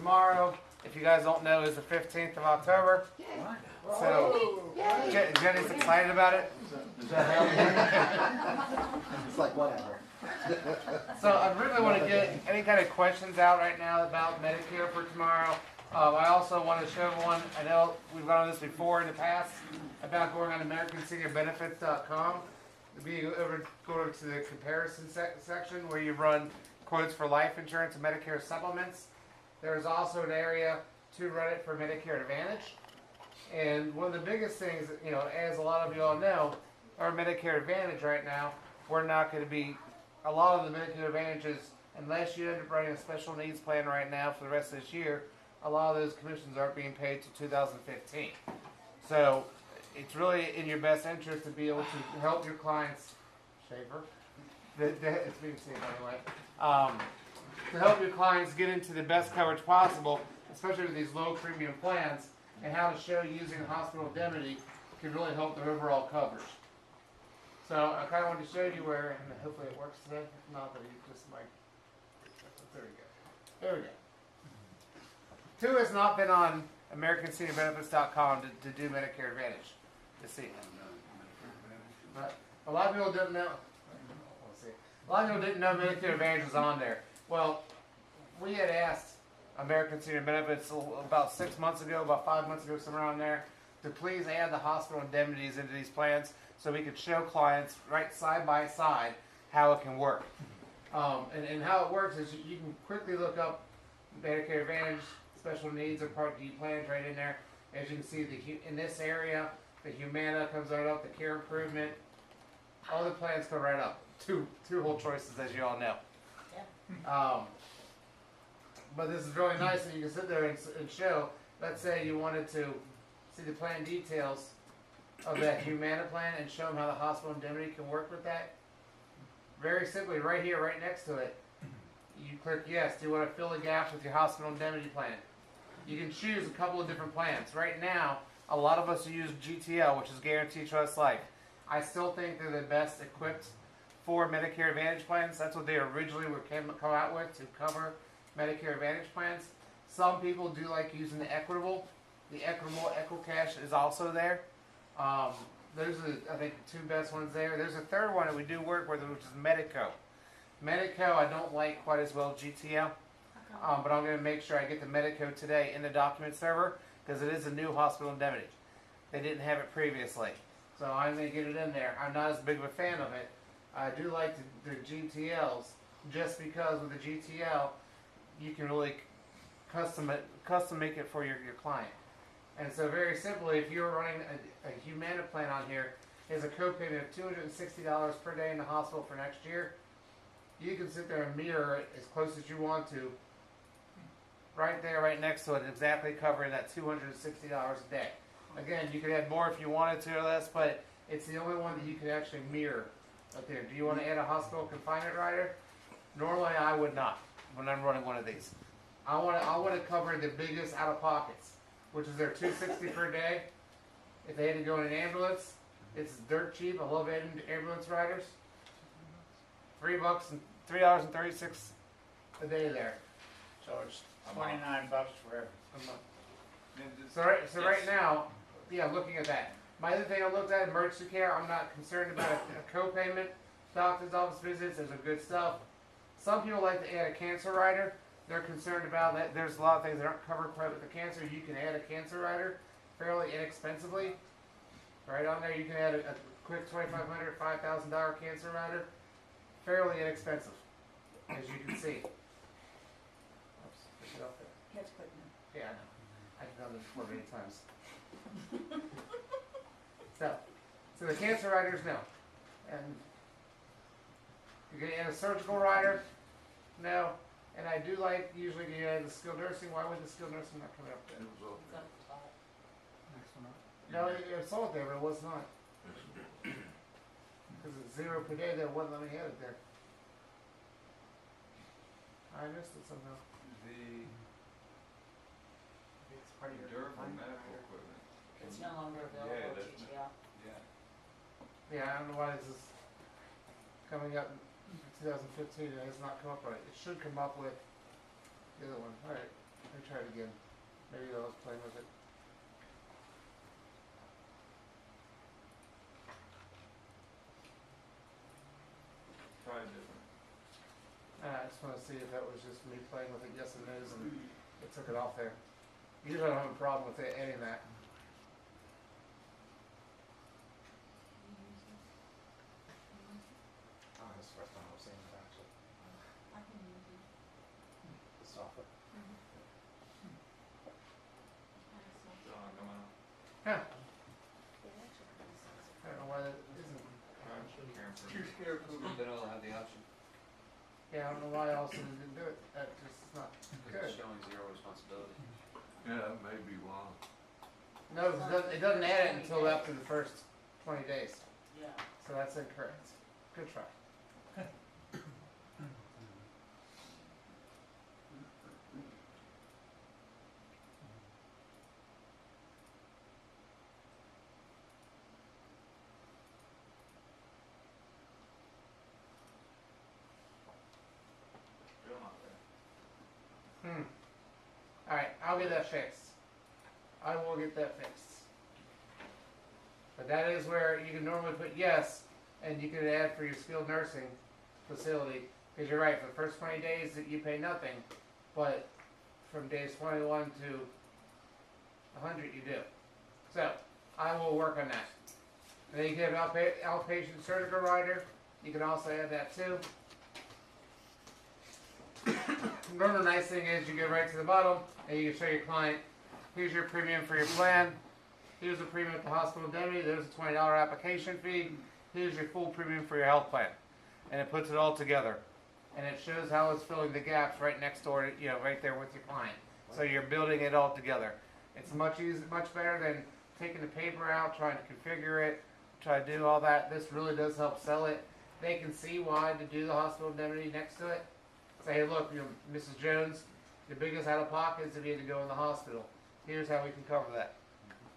tomorrow, if you guys don't know, is the 15th of October. So Jenny's excited about it. It's like whatever. So I really want to get any kind of questions out right now about Medicare for tomorrow. I also want to show everyone, I know we've gone on this before in the past, about going on AmericanSeniorBenefits.com. Go over to the comparison section where you run quotes for life insurance and Medicare supplements. There's also an area to run it for Medicare Advantage. And one of the biggest things, you know, as a lot of you all know, our Medicare Advantage right now, we're not going to be, a lot of the Medicare Advantages, unless you end up running a special needs plan right now for the rest of this year, a lot of those commissions aren't being paid to 2015. So it's really in your best interest to be able to help your clients, Schaefer, it's being seen anyway, to help your clients get into the best coverage possible, especially with these low premium plans, and how to show using hospital indemnity can really help their overall coverage. So I kind of wanted to show you where, and hopefully it works today. If not, that you just might. There we go. There we go. Two has not been on AmericanSeniorBenefits.com to do Medicare Advantage this evening. But a lot of people didn't know. Let's see. A lot of people didn't know Medicare Advantage was on there. Well, we had asked American Senior Benefits about 6 months ago, about 5 months ago, somewhere around there, to please add the hospital indemnities into these plans so we could show clients right side by side how it can work. And how it works is you can quickly look up Medicare Advantage, Special Needs, or Part D plans right in there. As you can see, in this area, the Humana comes right up, the Care Improvement, all the plans come right up. Two whole choices, as you all know. Yeah. But this is really nice, and you can sit there and show, let's say you wanted to see the plan details of that Humana plan and show them how the hospital indemnity can work with that. Very simply, right here, right next to it, you click yes. Do you want to fill the gaps with your hospital indemnity plan? You can choose a couple of different plans. Right now, a lot of us use GTL, which is Guaranteed Trust Life. I still think they're the best equipped for Medicare Advantage plans. That's what they originally come out with to cover Medicare Advantage plans. Some people do like using the Equitable. The Equitable EquiCash is also there. Those are, I think, the two best ones there. There's a third one that we do work with, which is Medico. Medico I don't like quite as well as GTL, but I'm going to make sure I get the Medico today in the document server because it is a new hospital indemnity. They didn't have it previously, so I'm going to get it in there. I'm not as big of a fan of it. I do like the GTLs just because with the GTL you can really custom make it for your client. And so very simply, if you're running a Humana plan on here, is a copayment of $260 per day in the hospital for next year. You can sit there and mirror it as close as you want to, right there, right next to it, exactly covering that $260 a day. Again, you could add more if you wanted to or less, but it's the only one that you can actually mirror up there. Do you want to add a hospital confinement rider? Normally, I would not when I'm running one of these. I want to cover the biggest out-of-pockets, which is their $260 per day. If they had to go in an ambulance, it's dirt cheap. I love adding ambulance riders. $3.36 a day there. So it's $29 for every month. So right now, yeah, looking at that. My other thing I looked at, emergency care, I'm not concerned about a co-payment. Doctor's office visits, there's some good stuff. Some people like to add a cancer rider. They're concerned about that. There's a lot of things that aren't covered quite with the cancer. You can add a cancer rider fairly inexpensively. Right on there, you can add a quick $2,500, $5,000 cancer rider. Fairly inexpensive, as you can see. Oops, push it up there. That's quick now. Yeah, I know. I've done this before many times. So the cancer riders, no. And you're going to add a surgical rider? No. And I do like, usually you add the skilled nursing. Why would the skilled nursing not come up there? No, it's all there, but it was not. Because it's $0 per day, that wouldn't let me have it there. I missed it somehow. It's pretty durable medical equipment. It's no longer available at GTL. Yeah, I don't know why this is coming up in 2015 and it has not come up right. It should come up with the other one. Alright, me try it again. Maybe I was playing with it. Try different. I just want to see if that was just me playing with it, yes and no's, and it took it off there. Usually I don't have a problem with it adding that. Oh, that's the first time I've seen it actually. I can use it. The software. Still not coming up. Yeah, It actually kind of says I don't know why that isn't. Try Karen for Too scared to. They don't have the option. Yeah, I don't know why else it didn't do it. That just is not Because it's good. showing zero responsibility. Yeah, that may be why. No, it doesn't add it until after the first 20 days. Yeah. So that's incorrect. Good try. Still not there. Alright, I'll get that fixed. I will get that fixed. But that is where you can normally put yes, and you can add for your skilled nursing facility. Because you're right, for the first 20 days that you pay nothing, but from days 21 to 100 you do. So, I will work on that. And then you can have outpatient surgical rider. You can also add that too. Another nice thing is you get right to the bottom and you can show your client, here's your premium for your plan, here's the premium at the hospital indemnity, there's a $20 application fee, here's your full premium for your health plan. And it puts it all together. And it shows how it's filling the gaps right next door, you know, right there with your client. So you're building it all together. It's much better than taking the paper out, trying to configure it, try to do all that. This really does help sell it. They can see why to do the hospital indemnity next to it. Say, hey, look, you know, Mrs. Jones, the biggest out of pocket is if you had to go in the hospital. Here's how we can cover that.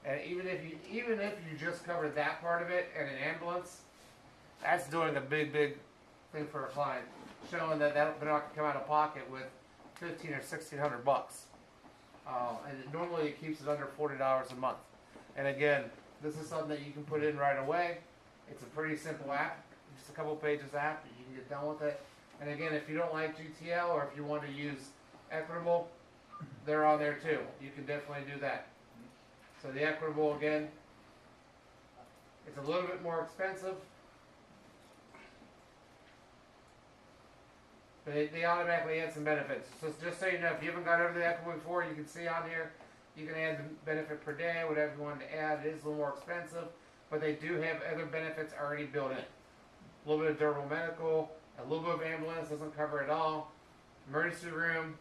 And even if you just cover that part of it and an ambulance, that's doing a big thing for a client, showing that they're not going to come out of pocket with $1,500 or $1,600. And normally it keeps it under $40 a month. And again, this is something that you can put in right away. It's a pretty simple app, just a couple pages app. You can get done with it. And again, if you don't like GTL or if you want to use Equitable, they're on there too. You can definitely do that. So the Equitable, again, it's a little bit more expensive, but they automatically add some benefits. So just so you know, if you haven't got over the Equitable before, you can see on here, you can add the benefit per day, whatever you want to add. It is a little more expensive, but they do have other benefits already built in. A little bit of durable medical, a little bit of ambulance, doesn't cover it all. Emergency room,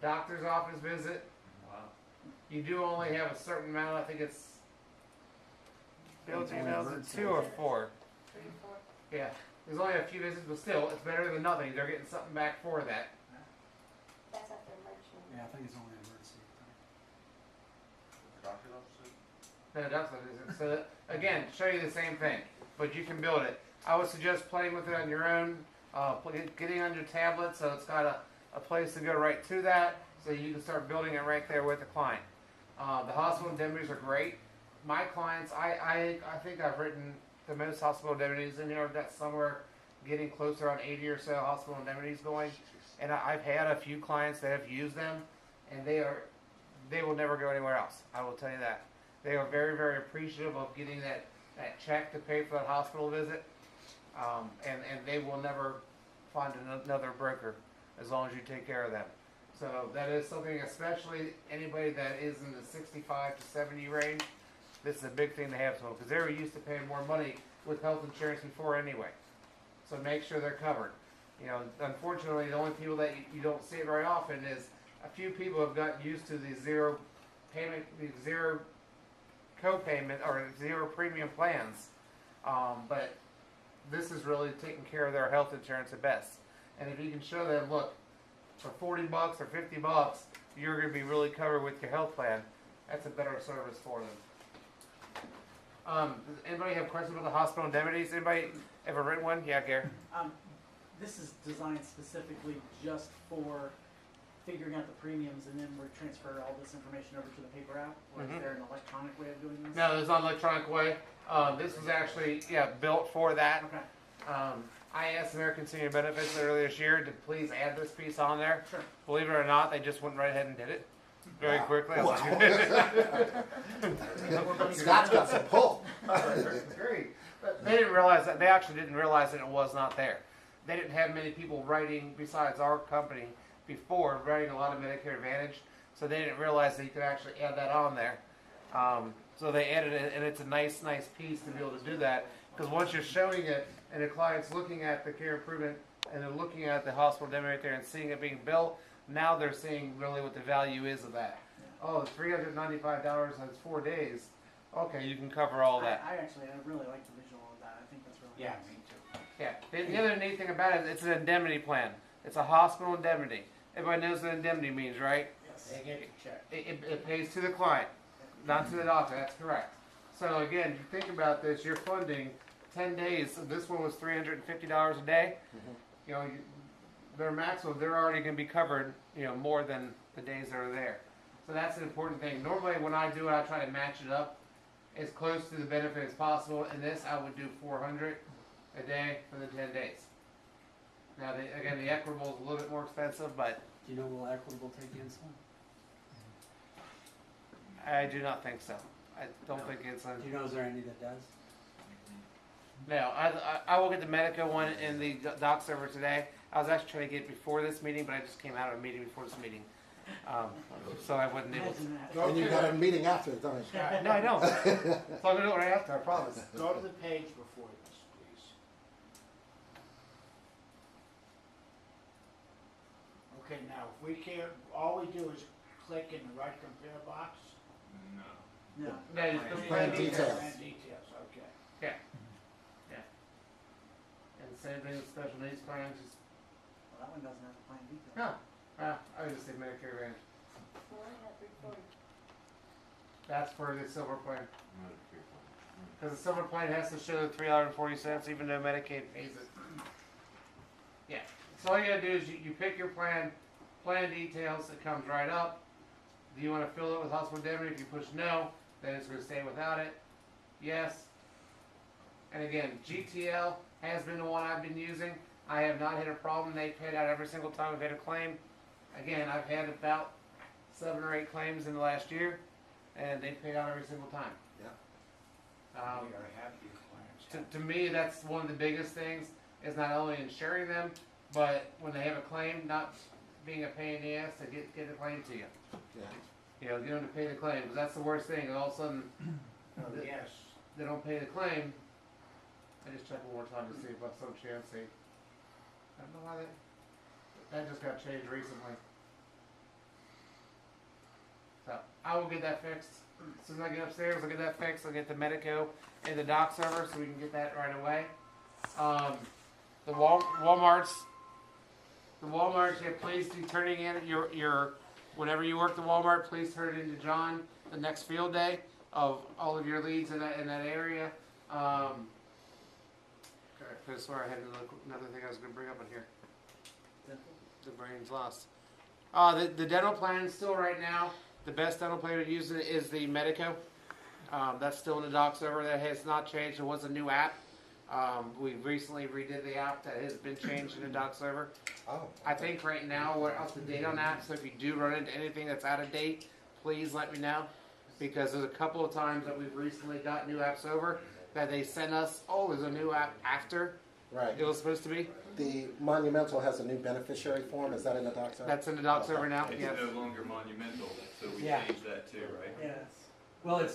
doctor's office visit. Wow. You do only have a certain amount, I think it's built in, is it 2 or 4? 3 and 4. Yeah, there's only a few visits, but still, it's better than nothing. They're getting something back for that. That's after emergency. Yeah, I think it's only emergency. The doctor's office? No, that's what it is. So again, show you the same thing, but you can build it. I would suggest playing with it on your own, getting on your tablet so it's got a place to go right to that, so you can start building it right there with the client. The hospital indemnities are great. My clients, I think I've written the most hospital indemnities in here. I've got somewhere getting closer on 80 or so hospital indemnities going, and I've had a few clients that have used them, and they will never go anywhere else. I will tell you that. They are very appreciative of getting that check to pay for that hospital visit, and they will never find another broker as long as you take care of them. So that is something, especially anybody that is in the 65 to 70 range, this is a big thing to have, so because they're used to paying more money with health insurance before anyway. So make sure they're covered. You know, unfortunately, the only people that you don't see very often is a few people have gotten used to the zero payment, the zero co-payment or zero premium plans. But this is really taking care of their health insurance the best. And if you can show them, look, for $40 or $50, you're going to be really covered with your health plan. That's a better service for them. Does anybody have questions about the hospital indemnities? Anybody ever written one? Yeah, Gary. This is designed specifically just for figuring out the premiums, and then we're transfer all this information over to the paper app, or Mhm. is there an electronic way of doing this? No, there's not an electronic way. This was actually, built for that. Okay, I asked American Senior Benefits earlier this year to please add this piece on there. sure. Believe it or not, they just went right ahead and did it very quickly. I was like, Scott's got some pull. great. But they didn't realize that. They actually didn't realize that it was not there. They didn't have many people writing, besides our company, before writing a lot of Medicare Advantage. So they didn't realize that you could actually add that on there. So they added it, and it's a nice piece to be able to do that. Because once you're showing it, and the client's looking at the care improvement, and they're looking at the hospital indemnity right there and seeing it being built, now they're seeing really what the value is of that. Oh, it's $395 times 4 days. Okay, you can cover all that. I really like the visual of that. I think that's really Yeah, nice. me too. Yeah. The other neat thing about it is it's an indemnity plan. It's a hospital indemnity. Everybody knows what indemnity means, right? Yes. They get the check. It pays to the client, not to the doctor. That's correct. So again, if you think about this, you're funding 10 days. So this one was $350 a day. You know, their maximum, they're already going to be covered, more than the days that are there. So that's an important thing. Normally when I do it, I try to match it up as close to the benefit as possible. In this, I would do $400 a day for the 10 days. Now, again, the equitable is a little bit more expensive, but Do you know will Equitable take insulin? I do not think so. I don't think it's Do you know is there any that does? No, I will get the Medica one in the doc server today. I was actually trying to get it before this meeting, but I just came out of a meeting before this meeting. So I wasn't able to. Imagine that. And you got a meeting after, don't you? No, I don't. So I'm going to do it right after, I promise. Go to the page before this, please. Okay, now, if we can't, all we do is click in the right compare box. No. No. No, just the Plan plan details. details. And details, okay. And the same thing with special needs plans. Just, Well, that one doesn't have a plan detail. no, I would just say Medicare Advantage. Well, I had 340. That's for the silver plan. Because the silver plan has to show the $3.40, even though Medicaid pays it. Yeah. So all you gotta do is you pick your plan details. It comes right up. Do you want to fill it with hospital indemnity? If you push no, then it's going to stay without it. Yes. And again, GTL has been the one I've been using. I have not had a problem. They paid out every single time I've had a claim. Again, I've had about 7 or 8 claims in the last year, and they paid out every single time. We are happy clients. To me, that's one of the biggest things, is not only insuring them, but when they have a claim, not being a pain in the ass to get the claim to you. Yeah. Get them to pay the claim, because that's the worst thing. All of a sudden, Yes. they don't pay the claim. I just check one more time to see if by some chance they. I don't know why that just got changed recently. So I will get that fixed. As soon as I get upstairs, I'll get that fixed. I'll get the Medico in the doc server so we can get that right away. The Walmarts, yeah, please do turning in your whenever you work the Walmart, please turn it into John the next field day of all of your leads in that area. I swear I had another thing I was going to bring up in here. The brain's lost. The dental plan still right now. The best dental plan to use is the Medico. That's still in the doc server. That has not changed. There was a new app. We recently redid the app that has been changed in the doc server. Oh. I think right now we're up to date on that. So if you do run into anything that's out of date, please let me know. Because there's a couple of times that we've recently got new apps over that they sent us, oh, there's a new app after Right. it was supposed to be. The Monumental has a new beneficiary form. Is that in the doc server? That's in the doc server now. It's Yes. no longer monumental, so we Yeah. changed that too, right? Yes. Well,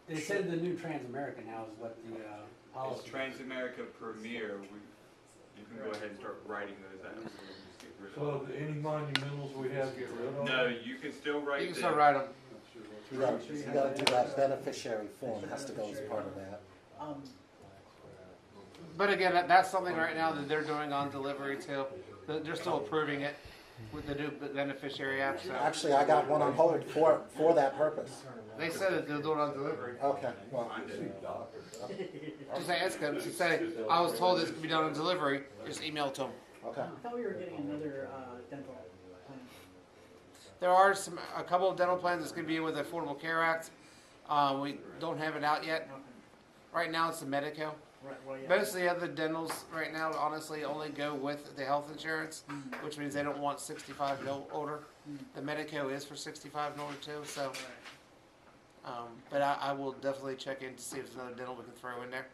they said the new Transamerica now is what the It's policy. Transamerica Premier, you can go ahead and start writing those apps. Just get rid of So them. any monumentals we have to get rid of? No, you can still write You can them. still write them. You got to do that beneficiary form. It has to go as part of that. But again, that's something right now that they're doing on delivery too. They're still approving it with the new beneficiary app. So Actually, I got one on hold for that purpose. they said that they'll do it on delivery. Okay. Well, Just ask them to say, I was told this could be done on delivery. Just email it to them. okay. I thought we were getting another dental plan. There are a couple of dental plans that's gonna be with the Affordable Care Act. We don't have it out yet. Okay. Right now, it's the Medico. Right, well, yeah. Most of the other dentals right now, honestly, only go with the health insurance, Mm, which means they don't want 65 and older. mm, The Medico is for 65 and older too, so, right. but I will definitely check in to see if there's another dental we can throw in there.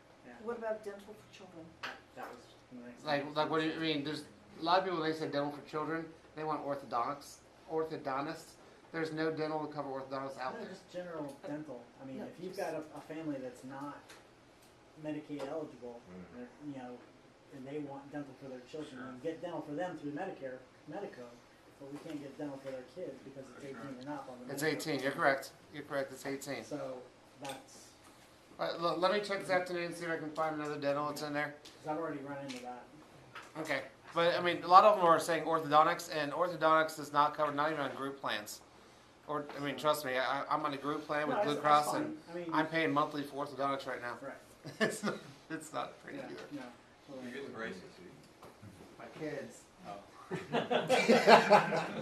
What about dental for children? That was the next Like, thing. what do you mean? There's a lot of people, they say dental for children, they want orthodontists. There's no dental to cover orthodontists out No, there. just general dental. I mean, No, if you've just- got a family that's not Medicaid eligible, they're, you know, and they want dental for their children, Sure. you can get dental for them through Medicare, Medico, but we can't get dental for their kids because it's 18 and up on the It's Medicaid 18, you're correct. You're correct, it's 18. So that's, Let me check this afternoon and see if I can find another dental that's in there. cause I've already run into that. Okay, but I mean, a lot of them are saying orthodontics, and orthodontics is not covered, not even on group plans. Or, I mean, trust me, I'm on a group plan with No, Blue that's Cross, fine. and I mean, I'm paying monthly for orthodontics right now. right, It's not pretty yeah, either. no. You get the braces, My kids.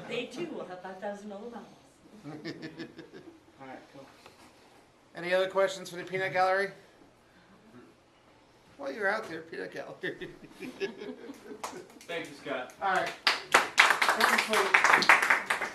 They too will have $5,000 mouths. Alright, cool. Any other questions for the peanut gallery? While you're out there, peanut gallery. Thank you, Scott. All right. Thank you for